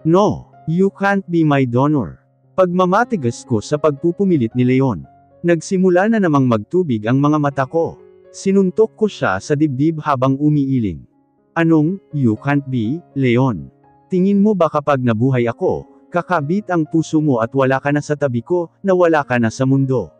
No, you can't be my donor. Pagmamatigas ko sa pagpupumilit ni Leon. Nagsimula na namang magtubig ang mga mata ko. Sinuntok ko siya sa dibdib habang umiiling. Anong, you can't be, Leon? Tingin mo ba kapag nabuhay ako, kakabit ang puso mo at wala ka na sa tabi ko, na wala ka na sa mundo?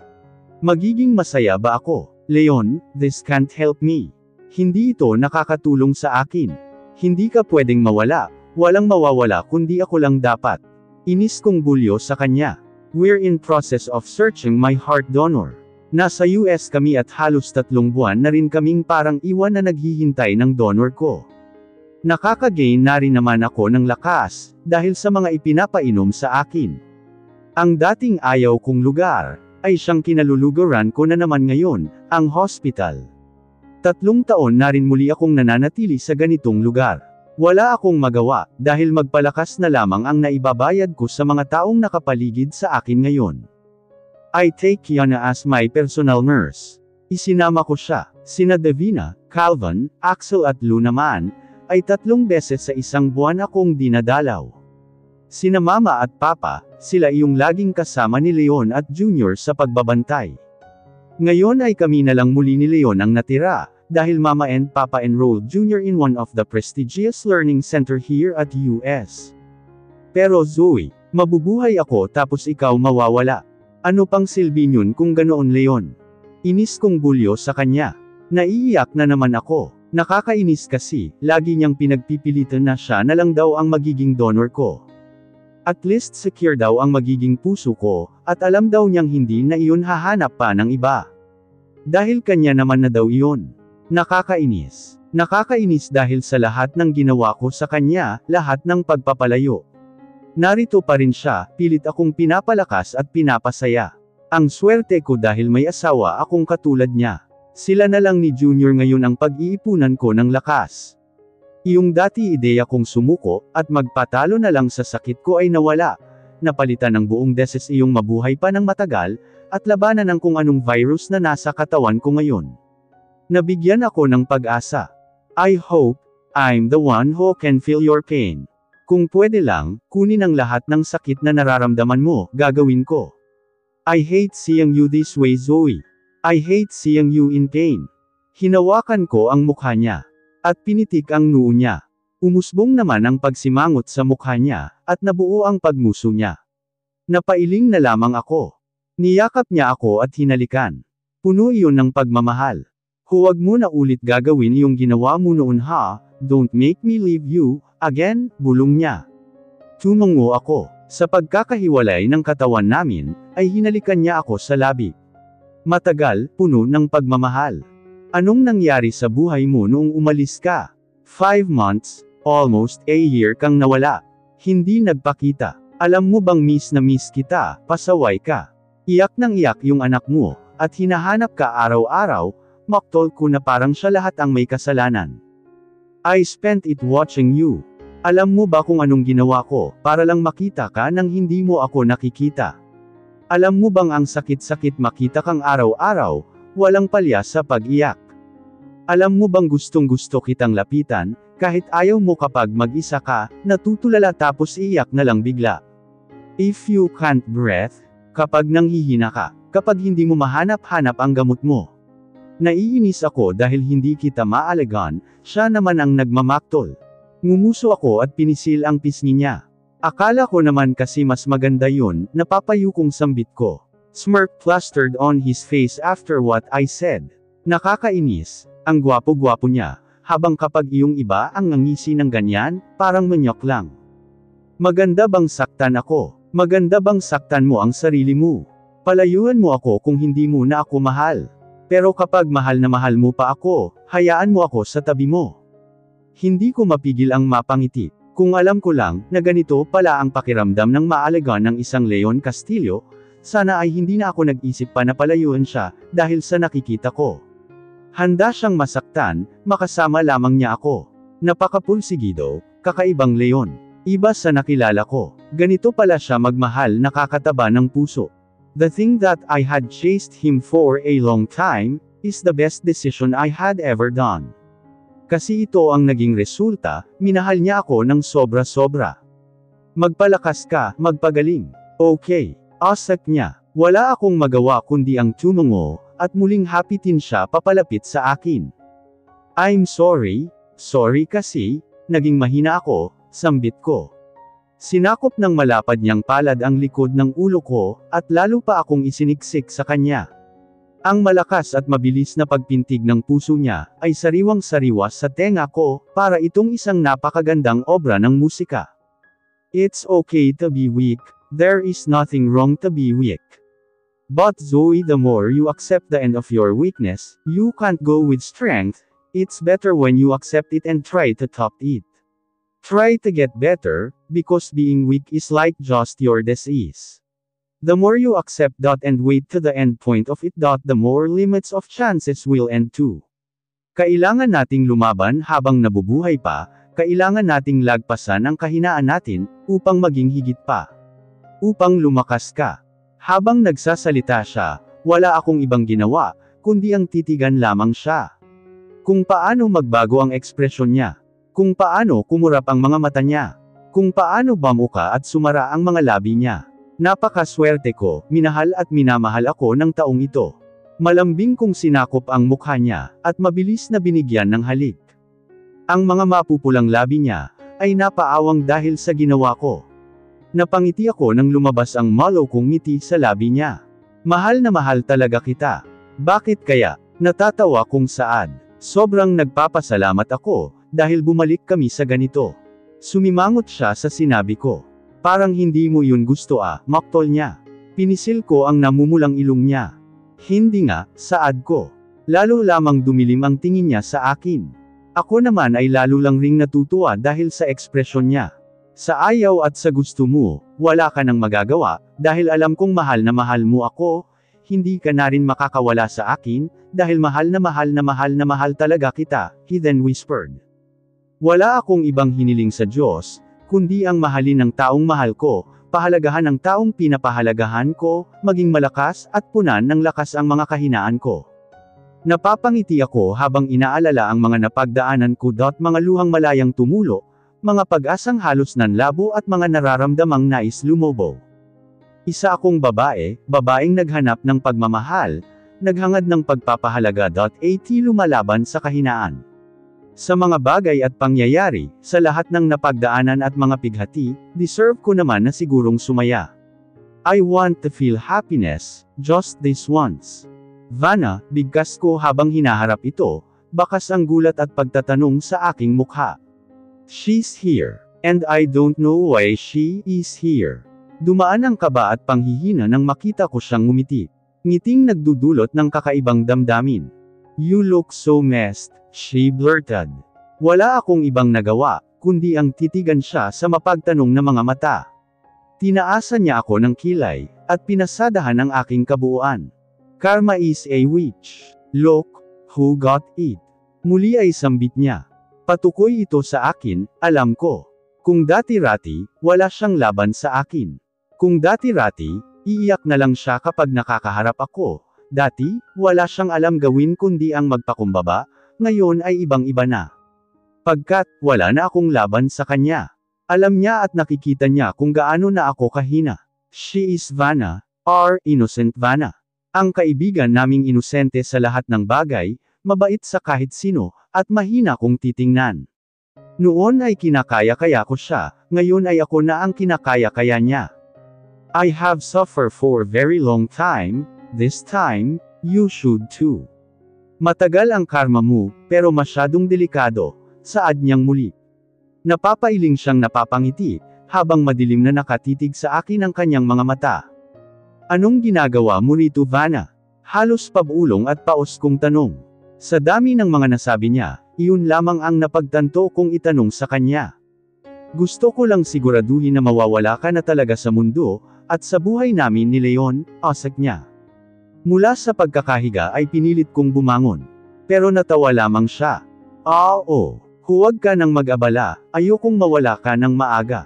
Magiging masaya ba ako? Leon, this can't help me. Hindi ito nakakatulong sa akin. Hindi ka pwedeng mawala, walang mawawala kundi ako lang dapat. Inis kong bulyo sa kanya. We're in process of searching my heart donor. Nasa US kami at halos 3 buwan na rin kaming parang iwan na naghihintay ng donor ko. Nakakagain na rin naman ako ng lakas, dahil sa mga ipinapainom sa akin. Ang dating ayaw kong lugar, ay siyang kinaluluguran ko na naman ngayon, ang hospital. 3 taon na rin muli akong nananatili sa ganitong lugar. Wala akong magawa, dahil magpalakas na lamang ang naibabayad ko sa mga taong nakapaligid sa akin ngayon. I take Yana as my personal nurse. Isinama ko siya. Sina Davina, Calvin, Axel at Lou naman, ay 3 beses sa 1 buwan akong dinadalaw. Sina Mama at Papa, sila yung laging kasama ni Leon at Junior sa pagbabantay. Ngayon ay kami na lang muli ni Leon ang natira, dahil Mama and Papa enrolled Junior in one of the prestigious learning center here at US. Pero Zoe, mabubuhay ako tapos ikaw mawawala. Ano pang silbi nyun kung ganoon Leon? Inis kong bulyo sa kanya. Naiiyak na naman ako. Nakakainis kasi, lagi niyang pinagpipilitan na siya na lang daw ang magiging donor ko. At least secure daw ang magiging puso ko, at alam daw niyang hindi na iyon hahanap pa ng iba. Dahil kanya naman na daw iyon. Nakakainis. Nakakainis dahil sa lahat ng ginawa ko sa kanya, lahat ng pagpapalayo. Narito pa rin siya, pilit akong pinapalakas at pinapasaya. Ang swerte ko dahil may asawa akong katulad niya. Sila na lang ni Junior ngayon ang pag-iipunan ko ng lakas. Iyong dati ideya kong sumuko, at magpatalo na lang sa sakit ko ay nawala. Napalitan ng buong deses iyong mabuhay pa ng matagal, at labanan ng kung anong virus na nasa katawan ko ngayon. Nabigyan ako ng pag-asa. I hope, I'm the one who can feel your pain. Kung pwede lang, kunin ang lahat ng sakit na nararamdaman mo, gagawin ko. I hate seeing you this way Zoe. I hate seeing you in pain. Hinawakan ko ang mukha niya. At pinitik ang noo niya. Umusbong naman ang pagsimangot sa mukha niya, at nabuo ang pagmuso niya. Napailing na lamang ako. Niyakap niya ako at hinalikan. Puno iyon ng pagmamahal. Huwag mo na ulit gagawin yung ginawa mo noon ha, don't make me leave you, again, bulong niya. Tumungo ako. Sa pagkakahiwalay ng katawan namin, ay hinalikan niya ako sa labi. Matagal, puno ng pagmamahal. Anong nangyari sa buhay mo noong umalis ka? 5 months, almost a year kang nawala. Hindi nagpakita. Alam mo bang miss na miss kita, pasaway ka. Iyak nang iyak yung anak mo, at hinahanap ka araw-araw, maktol ko na parang siya lahat ang may kasalanan. I spent it watching you. Alam mo ba kung anong ginawa ko, para lang makita ka nang hindi mo ako nakikita? Alam mo bang ang sakit-sakit makita kang araw-araw, walang palya sa pag-iyak? Alam mo bang gustong-gusto kitang lapitan, kahit ayaw mo kapag mag-isa ka, natutulala tapos iiyak na lang bigla? If you can't breathe, kapag nanghihina ka, kapag hindi mo mahanap-hanap ang gamot mo. Naiinis ako dahil hindi kita maalagaan, siya naman ang nagmamaktol. Ngumuso ako at pinisil ang pisngi niya. Akala ko naman kasi mas maganda yun, napapayo kong sambit ko. Smirk plastered on his face after what I said. Nakakainis, ang gwapo-gwapo niya, habang kapag iyong iba ang ngangisi ng ganyan, parang manyok lang. Maganda bang saktan ako? Maganda bang saktan mo ang sarili mo? Palayuan mo ako kung hindi mo na ako mahal. Pero kapag mahal na mahal mo pa ako, hayaan mo ako sa tabi mo. Hindi ko mapigil ang mapangiti. Kung alam ko lang, na ganito pala ang pakiramdam ng maalagaan ng isang Leon Castillo, sana ay hindi na ako nag-isip pa na palayuan siya, dahil sa nakikita ko. Handa siyang masaktan, makasama lamang niya ako. Napakapulsigido, kakaibang Leon. Iba sa nakilala ko. Ganito pala siya magmahal, nakakataba ng puso. The thing that I had chased him for a long time, is the best decision I had ever done. Kasi ito ang naging resulta, minahal niya ako ng sobra-sobra. Magpalakas ka, magpagaling. Okay. Asak niya. Wala akong magawa kundi ang tumungo, at muling hapitin siya papalapit sa akin. I'm sorry. Sorry kasi, naging mahina ako, sambit ko. Sinakop ng malapad niyang palad ang likod ng ulo ko, at lalo pa akong isiniksik sa kanya. Ang malakas at mabilis na pagpintig ng puso niya, ay sariwang-sariwa sa tenga ko, para itong isang napakagandang obra ng musika. It's okay to be weak, there is nothing wrong to be weak. But Zoe, the more you accept the end of your weakness, you can't go with strength, it's better when you accept it and try to top it. Try to get better, because being weak is like just your disease. The more you accept that and wait to the end point of it, the more limits of chances will end too. Kailangan nating lumaban habang nabubuhay pa, kailangan nating lagpasan ang kahinaan natin, upang maging higit pa. Upang lumakas ka. Habang nagsasalita siya, wala akong ibang ginawa, kundi ang titigan lamang siya. Kung paano magbago ang ekspresyon niya. Kung paano kumurap ang mga mata niya. Kung paano bamuka at sumara ang mga labi niya. Napakaswerte ko, minahal at minamahal ako ng taong ito. Malambing kong sinakop ang mukha niya, at mabilis na binigyan ng halik. Ang mga mapupulang labi niya, ay napaawang dahil sa ginawa ko. Napangiti ako nang lumabas ang malaw kong ngiti sa labi niya. Mahal na mahal talaga kita. Bakit kaya? Natatawa kung saad. Sobrang nagpapasalamat ako, dahil bumalik kami sa ganito. Sumimangot siya sa sinabi ko. Parang hindi mo yun gusto maktol niya. Pinisil ko ang namumulang ilong niya. Hindi nga, saad ko. Lalo lamang dumilim ang tingin niya sa akin. Ako naman ay lalo lang ring natutuwa dahil sa ekspresyon niya. Sa ayaw at sa gusto mo, wala ka nang magagawa, dahil alam kong mahal na mahal mo ako, hindi ka na rin makakawala sa akin, dahil mahal na mahal na mahal na mahal talaga kita, he then whispered. Wala akong ibang hiniling sa Diyos, kundi ang mahalin ng taong mahal ko, pahalagahan ng taong pinapahalagahan ko, maging malakas at punan ng lakas ang mga kahinaan ko. Napapangiti ako habang inaalala ang mga napagdaanan ko, mga luhang malayang tumulo, mga pag-asang halos nanlabo at mga nararamdamang nais lumobo. Isa akong babaeng naghanap ng pagmamahal, naghangad ng pagpapahalaga. At lumalaban sa kahinaan. Sa mga bagay at pangyayari, sa lahat ng napagdaanan at mga pighati, deserve ko naman na sigurong sumaya. I want to feel happiness, just this once. Vanna, bigkas ko habang hinaharap ito, bakas ang gulat at pagtatanong sa aking mukha. She's here. And I don't know why she is here. Dumaan ang kaba at panghihina nang makita ko siyang ngumiti. Ngiting nagdudulot ng kakaibang damdamin. You look so messed, she blurted. Wala akong ibang nagawa, kundi ang titigan siya sa mapagtanong na mga mata. Tinaasan niya ako ng kilay, at pinasadahan ang aking kabuuan. Karma is a witch. Look, who got it? Muli ay sambit niya. Patukoy ito sa akin, alam ko. Kung dati-rati, wala siyang laban sa akin. Kung dati-rati, iiyak na lang siya kapag nakakaharap ako. Dati, wala siyang alam gawin kundi ang magpakumbaba, ngayon ay ibang-iba na. Pagkat, wala na akong laban sa kanya. Alam niya at nakikita niya kung gaano na ako kahina. She is Vanna, our innocent Vanna. Ang kaibigan naming inosente sa lahat ng bagay, mabait sa kahit sino, at mahina kong titingnan. Noon ay kinakaya-kaya ko siya, ngayon ay ako na ang kinakaya-kaya niya. I have suffered for a very long time, this time, you should too. Matagal ang karma mo, pero masyadong delikado, saad niyang muli. Napapailing siyang napapangiti, habang madilim na nakatitig sa akin ang kanyang mga mata. Anong ginagawa mo rito, Vanna? Halos pabulong at paos kong tanong. Sa dami ng mga nasabi niya, iyon lamang ang napagtanto kong itanong sa kanya. Gusto ko lang siguraduhin na mawawala ka na talaga sa mundo, at sa buhay namin ni Leon, asak niya. Mula sa pagkakahiga ay pinilit kong bumangon. Pero natawa lamang siya. Huwag ka nang mag-abala, ayokong mawala ka ng maaga.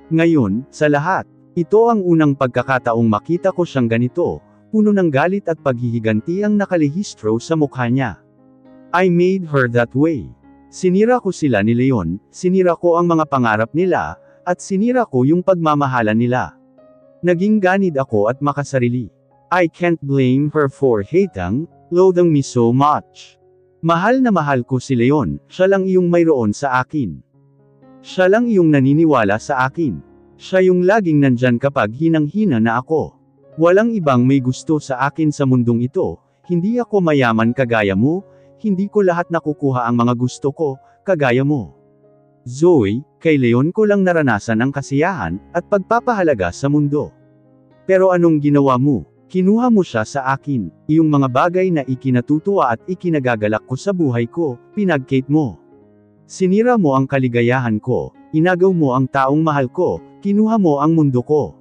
Ngayon, sa lahat, ito ang unang pagkakataong makita ko siyang ganito, puno ng galit at paghihiganti ang nakalihistro sa mukha niya. I made her that way. Sinira ko sila ni Leon, sinira ko ang mga pangarap nila, at sinira ko yung pagmamahalan nila. Naging ganid ako at makasarili. I can't blame her for loathing me so much. Mahal na mahal ko si Leon, siya lang iyong mayroon sa akin. Siya lang iyong naniniwala sa akin. Siya yung laging nandyan kapag hinang-hina na ako. Walang ibang may gusto sa akin sa mundong ito, hindi ako mayaman kagaya mo, hindi ko lahat nakukuha ang mga gusto ko, kagaya mo. Zoe, kay Leon ko lang naranasan ang kasiyahan, at pagpapahalaga sa mundo. Pero anong ginawa mo? Kinuha mo siya sa akin, iyong mga bagay na ikinatutuwa at ikinagagalak ko sa buhay ko, pinagkate mo. Sinira mo ang kaligayahan ko, inagaw mo ang taong mahal ko, kinuha mo ang mundo ko.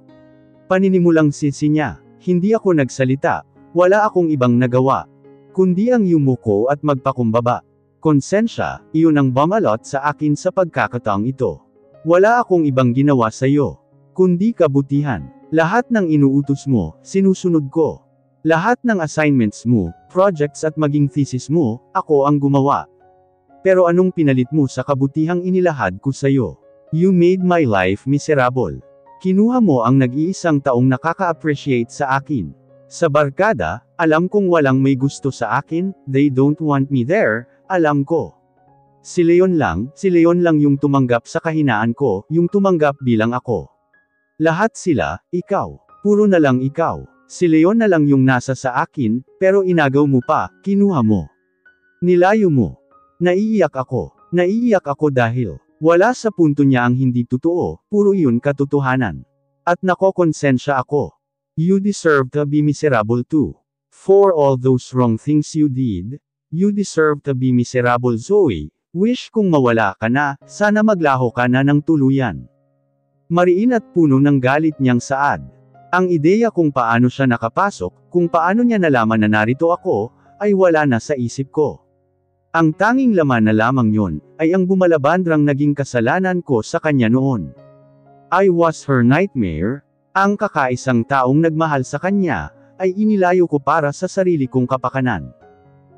Paninimulang sisi niya, hindi ako nagsalita, wala akong ibang nagawa, kundi ang yumuko at magpakumbaba. Konsensya, iyon ang bumalot sa akin sa pagkakataong ito. Wala akong ibang ginawa sa iyo, kundi kabutihan. Lahat ng inuutos mo, sinusunod ko. Lahat ng assignments mo, projects at maging thesis mo, ako ang gumawa. Pero anong pinalit mo sa kabutihang inilahad ko sa iyo? You made my life miserable. Kinuha mo ang nag-iisang taong nakaka-appreciate sa akin. Sa barkada, alam kong walang may gusto sa akin, they don't want me there, alam ko. Si Leon lang yung tumanggap sa kahinaan ko, yung tumanggap bilang ako. Lahat sila, ikaw. Puro na lang ikaw. Si Leon na lang yung nasa sa akin, pero inagaw mo pa, kinuha mo. Nilayo mo. Naiiyak ako dahil, wala sa punto niya ang hindi totoo, puro yun katotohanan. At nakokonsensya ako. You deserve to be miserable too. For all those wrong things you did, you deserve to be miserable Zoe. Wish kung mawala ka na, sana maglaho ka na ng tuluyan. Mariin at puno ng galit niyang saad. Ang ideya kung paano siya nakapasok, kung paano niya nalaman na narito ako, ay wala na sa isip ko. Ang tanging laman na lamang yon, ay ang bumalabandrang naging kasalanan ko sa kanya noon. I was her nightmare, ang kakaisang taong nagmahal sa kanya, ay inilayo ko para sa sarili kong kapakanan.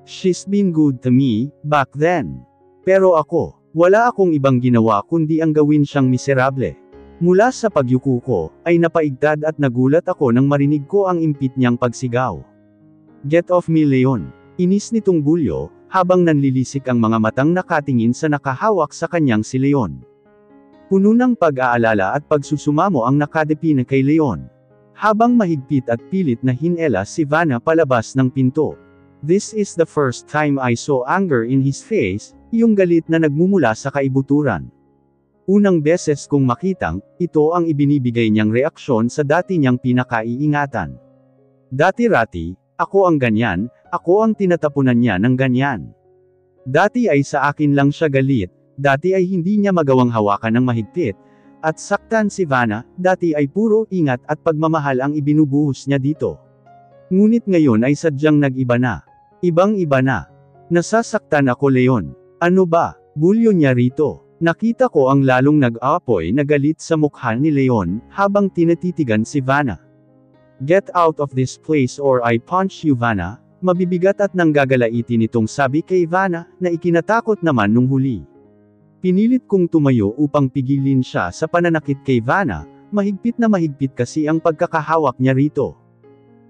She's been good to me, back then. Pero ako, wala akong ibang ginawa kundi ang gawin siyang miserable. Mula sa pagyuko ko, ay napaigtad at nagulat ako nang marinig ko ang impit niyang pagsigaw. Get off me Leon! Inis nitong Bulyo, habang nanlilisik ang mga matang nakatingin sa nakahawak sa kanyang si Leon. Puno ng pag-aalala at pagsusumamo ang nakadepina kay Leon. Habang mahigpit at pilit na hinela si Vanna palabas ng pinto. This is the first time I saw anger in his face, yung galit na nagmumula sa kaibuturan. Unang beses kong makitang, ito ang ibinibigay niyang reaksyon sa dati niyang pinakaiingatan. Dati-rati, ako ang ganyan, ako ang tinatapunan niya ng ganyan. Dati ay sa akin lang siya galit, dati ay hindi niya magawang hawakan ng mahigpit, at saktan si Vanna, dati ay puro ingat at pagmamahal ang ibinubuhos niya dito. Ngunit ngayon ay sadyang nag-iba na. Ibang-iba na. Nasasaktan ako Leon. Ano ba? Bulyo niya rito. Nakita ko ang lalong nag-aapoy na galit sa mukha ni Leon, habang tinatitigan si Vanna. Get out of this place or I punch you Vanna, mabibigat at nanggagalaitin itong sabi kay Vanna, na ikinatakot naman nung huli. Pinilit kong tumayo upang pigilin siya sa pananakit kay Vanna, mahigpit na mahigpit kasi ang pagkakahawak niya rito.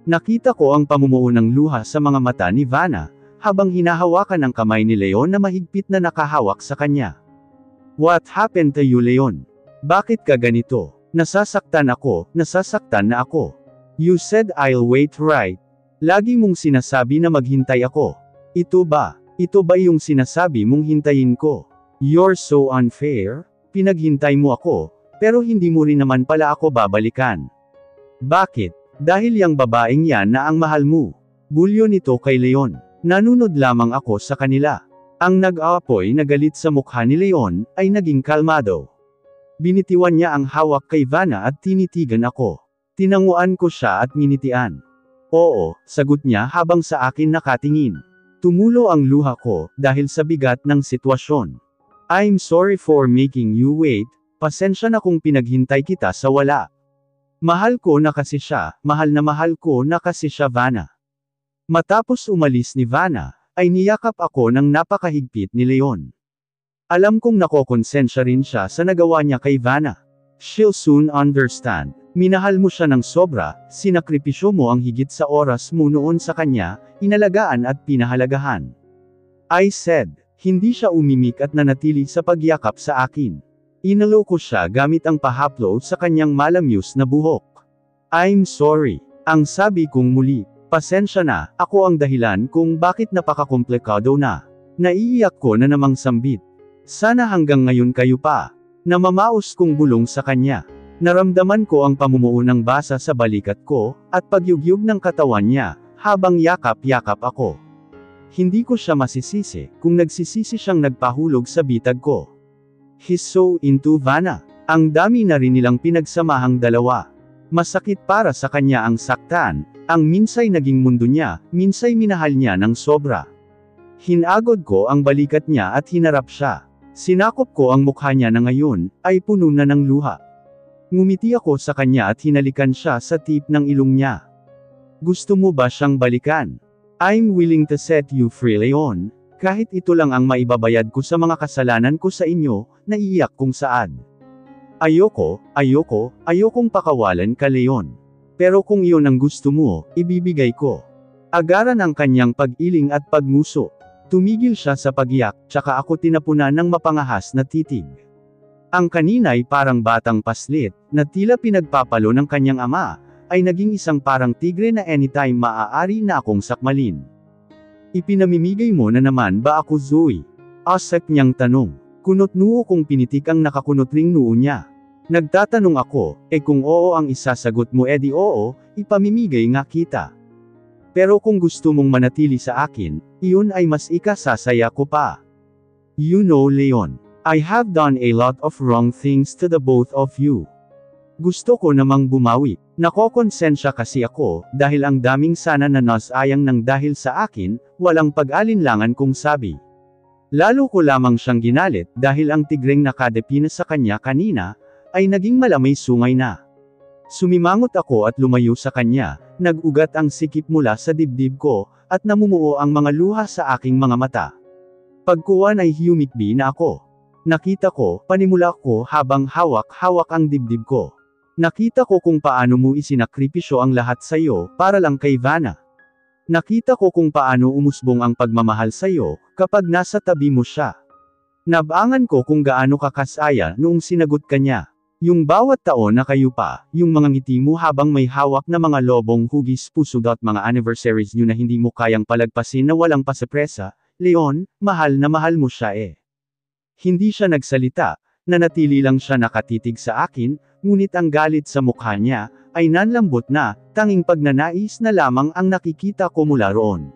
Nakita ko ang pamumuo ng luha sa mga mata ni Vanna, habang hinahawakan ang kamay ni Leon na mahigpit na nakahawak sa kanya. What happened to you Leon? Bakit ka ganito? Nasasaktan na ako. You said I'll wait right. Lagi mong sinasabi na maghintay ako. Ito ba yung sinasabi mong hintayin ko? You're so unfair, pinaghintay mo ako, pero hindi mo rin naman pala ako babalikan. Bakit? Dahil yang babaeng yan na ang mahal mo. Bulyo nito kay Leon. Nanunod lamang ako sa kanila. Ang nag-aapoy na galit sa mukha ni Leon, ay naging kalmado. Binitiwan niya ang hawak kay Vanna at tinitigan ako. Tinanguan ko siya at minitian. Oo, sagot niya habang sa akin nakatingin. Tumulo ang luha ko, dahil sa bigat ng sitwasyon. I'm sorry for making you wait, pasensya na kung pinaghintay kita sa wala. Mahal ko na kasi siya, mahal ko na kasi siya Vanna. Matapos umalis ni Vanna, ay niyakap ako ng napakahigpit ni Leon. Alam kong nakokonsensya rin siya sa nagawa niya kay Vanna. She'll soon understand. Minahal mo siya ng sobra, sinakripisyo mo ang higit sa oras mo noon sa kanya, inalagaan at pinahalagahan. I said. Hindi siya umimik at nanatili sa pagyakap sa akin. Inalo ko siya gamit ang pahaplo sa kanyang malamyos na buhok. I'm sorry. Ang sabi kong muli. Pasensya na, ako ang dahilan kung bakit napakakomplikado na. Naiiyak ko na namang sambit. Sana hanggang ngayon kayo pa. Namamaos kong bulong sa kanya. Naramdaman ko ang pamumuo ng basa sa balikat ko, at pagyugyug ng katawan niya, habang yakap-yakap ako. Hindi ko siya masisisi, kung nagsisisi siyang nagpahulog sa bitag ko. He's so into Vanna. Ang dami na rin nilang pinagsamahang dalawa. Masakit para sa kanya ang saktan, ang minsay naging mundo niya, minsay minahal niya ng sobra. Hinagod ko ang balikat niya at hinarap siya. Sinakop ko ang mukha niya na ngayon, ay puno na ng luha. Ngumiti ako sa kanya at hinalikan siya sa tip ng ilong niya. Gusto mo ba siyang balikan? I'm willing to set you free, Leon. Kahit ito lang ang maibabayad ko sa mga kasalanan ko sa inyo, naiiyak kong saad. Ayokong pakawalan ka, Leon. Pero kung iyon ang gusto mo, ibibigay ko. Agaran ang kanyang pag-iling at pagmuso. Tumigil siya sa pagyak, tsaka ako tinapunan ng mapangahas na titig. Ang kanina'y parang batang paslit, na tila pinagpapalo ng kanyang ama, ay naging isang parang tigre na anytime maaari na akong sakmalin. Ipinamimigay mo na naman ba ako, Zoe? Asak niyang tanong. Kunot-noo kong pinitik ang nakakunot ring noo niya. Nagtatanong ako, kung oo ang isasagot mo edi oo, ipamimigay nga kita. Pero kung gusto mong manatili sa akin, iyon ay mas ikasasaya ko pa. You know, Leon, I have done a lot of wrong things to the both of you. Gusto ko namang bumawi. Nakokonsensya kasi ako, dahil ang daming sana na nasayang ng dahil sa akin, walang pag-alinlangan kong sabi. Lalo ko lamang siyang ginalit dahil ang tigreng nakadepina sa kanya kanina, ay naging malamay sungay na. Sumimangot ako at lumayo sa kanya, nag-ugat ang sikip mula sa dibdib ko, at namumuo ang mga luha sa aking mga mata. Pagkuwan ay humikbi na ako. Nakita ko, panimula ko habang hawak-hawak ang dibdib ko. Nakita ko kung paano mo isinakripisyo ang lahat sa'yo, para lang kay Vanna. Nakita ko kung paano umusbong ang pagmamahal sa'yo, kapag nasa tabi mo siya. Nabangan ko kung gaano ka kasaya noong sinagot ka niya. Yung bawat taon na kayo pa, yung mga ngiti mo habang may hawak na mga lobong hugis puso dot mga anniversaries nyo na hindi mo kayang palagpasin na walang pasepresa, Leon, mahal na mahal mo siya eh. Hindi siya nagsalita, nanatili lang siya nakatitig sa akin, ngunit ang galit sa mukha niya, ay nanlambot na, tanging pagnanais na lamang ang nakikita ko mula roon.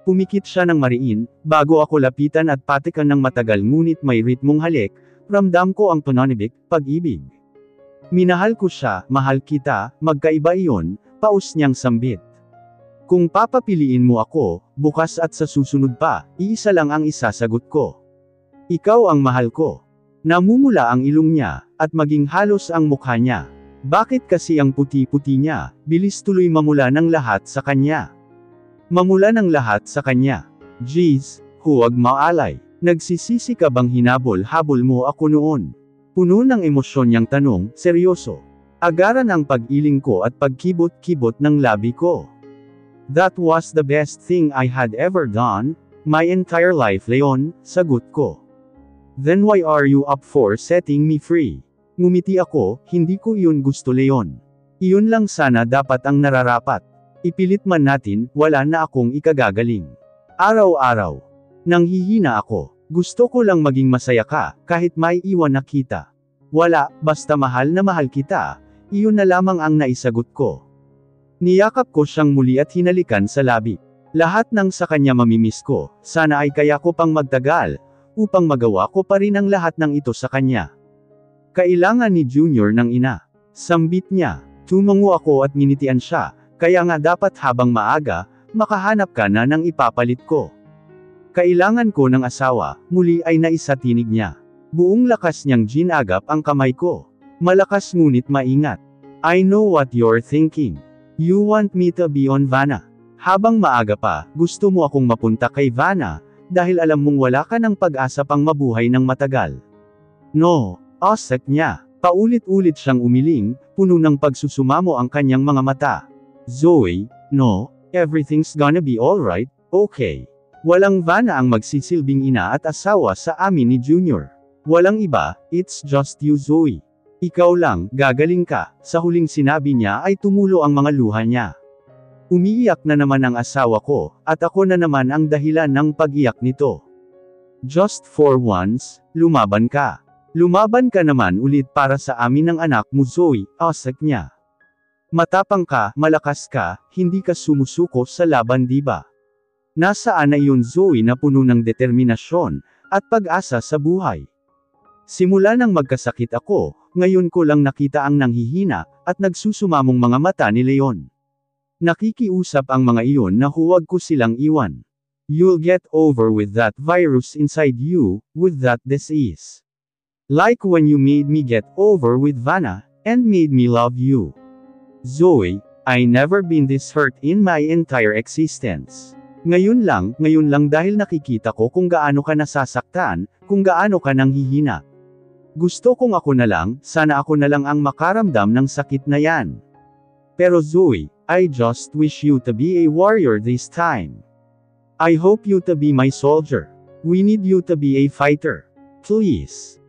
Pumikit siya ng mariin, bago ako lapitan at patikan ng matagal ngunit may ritmong halik, ramdam ko ang pananibik, pag-ibig. Minahal ko siya, mahal kita, magkaiba iyon, paus niyang sambit. Kung papapiliin mo ako, bukas at sa susunod pa, iisa lang ang isasagot ko. Ikaw ang mahal ko. Namumula ang ilong niya, at maging halos ang mukha niya. Bakit kasi ang puti-puti niya, bilis tuloy mamula ng lahat sa kanya. Mamula ng lahat sa kanya. Jeez, huwag maalay. Nagsisisi ka bang hinabol-habol mo ako noon? Puno ng emosyon niyang tanong, seryoso. Agaran ang pag-iling ko at pagkibot-kibot ng labi ko. That was the best thing I had ever done, my entire life, Leon, sagot ko. Then why are you up for setting me free? Ngumiti ako, hindi ko iyon gusto, Leon. Iyon lang sana dapat ang nararapat. Ipilit man natin, wala na akong ikagagaling. Araw-araw. Nanghihina ako. Gusto ko lang maging masaya ka, kahit may iwan na kita. Wala, basta mahal na mahal kita, iyon na lamang ang naisagot ko. Niyakap ko siyang muli at hinalikan sa labi. Lahat ng sa kanya mamimiss ko, sana ay kaya ko pang magtagal, upang magawa ko pa rin ang lahat ng ito sa kanya. Kailangan ni Junior ng ina. Sambit niya. Tumango ako at nginitian siya, kaya nga dapat habang maaga, makahanap ka na ng ipapalit ko. Kailangan ko ng asawa, muli ay naisatinig niya. Buong lakas niyang ginagap ang kamay ko. Malakas ngunit maingat. I know what you're thinking. You want me to be on Vanna. Habang maaga pa, gusto mo akong mapunta kay Vanna, dahil alam mong wala ka ng pag-asa pang mabuhay ng matagal. No, asak niya. Paulit-ulit siyang umiling, puno ng pagsusumamo ang kanyang mga mata. Zoe, no, everything's gonna be alright, okay. Walang Vanna ang magsisilbing ina at asawa sa amin ni Junior. Walang iba, it's just you Zoe. Ikaw lang, gagaling ka. Sa huling sinabi niya ay tumulo ang mga luha niya. Umiiyak na naman ang asawa ko, at ako na naman ang dahilan ng pag-iyak nito. Just for once, lumaban ka. Lumaban ka naman ulit para sa amin ng anak mo Zoe, asak niya. Matapang ka, malakas ka, hindi ka sumusuko sa laban diba? Nasaan na iyon Zoe na puno ng determinasyon, at pag-asa sa buhay? Simula nang magkasakit ako, ngayon ko lang nakita ang nanghihina, at nagsusumamong mga mata ni Leon. Nakikiusap ang mga iyon na huwag ko silang iwan. You'll get over with that virus inside you, with that disease. Like when you made me get over with Vanna, and made me love you. Zoe, I never been this hurt in my entire existence. Ngayon lang dahil nakikita ko kung gaano ka nasasaktan, kung gaano ka nanghihina. Gusto kong ako na lang, sana ako na lang ang makaramdam ng sakit na yan. Pero Zoe, I just wish you to be a warrior this time. I hope you to be my soldier. We need you to be a fighter. Please.